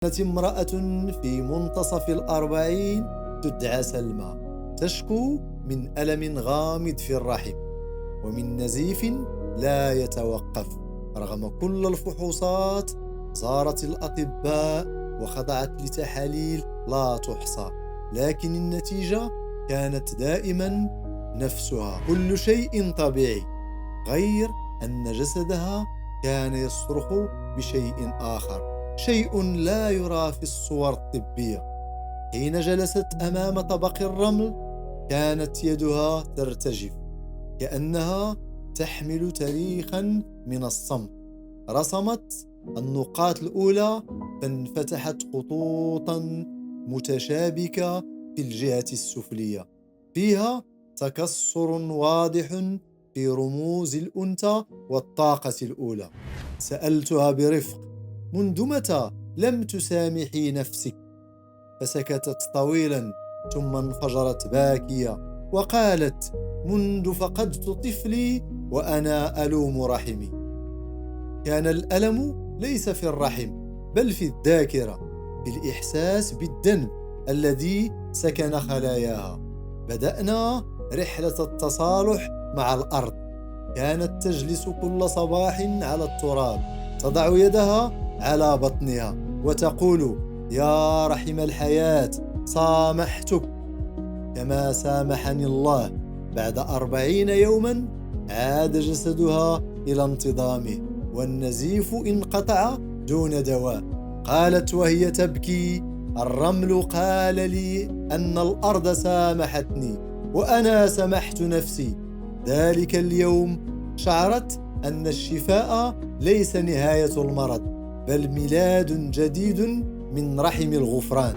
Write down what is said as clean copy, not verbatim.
كانت امرأة في منتصف الأربعين تدعى سلمى، تشكو من ألم غامض في الرحم ومن نزيف لا يتوقف. رغم كل الفحوصات زارت الأطباء وخضعت لتحاليل لا تحصى، لكن النتيجة كانت دائما نفسها: كل شيء طبيعي، غير أن جسدها كان يصرخ بشيء آخر، شيء لا يرى في الصور الطبية. حين جلست أمام طبق الرمل كانت يدها ترتجف، كأنها تحمل تاريخا من الصمت. رسمت النقاط الأولى فانفتحت خطوطا متشابكة في الجهة السفلية، فيها تكسر واضح في رموز الأنثى والطاقة الأولى. سألتها برفق: منذ متى لم تسامحي نفسك؟ فسكتت طويلا ثم انفجرت باكية وقالت: منذ فقدت طفلي وأنا ألوم رحمي. كان الألم ليس في الرحم بل في الذاكرة، في الإحساس بالذنب الذي سكن خلاياها. بدأنا رحلة التصالح مع الأرض. كانت تجلس كل صباح على التراب، تضع يدها على بطنها وتقول: يا رحم الحياة، صامحتك كما سامحني الله. بعد 40 يوما عاد جسدها إلى انتظامه والنزيف انقطع دون دواء. قالت وهي تبكي: الرمل قال لي أن الأرض سامحتني وأنا سمحت نفسي. ذلك اليوم شعرت أن الشفاء ليس نهاية المرض بل ميلاد جديد من رحم الغفران.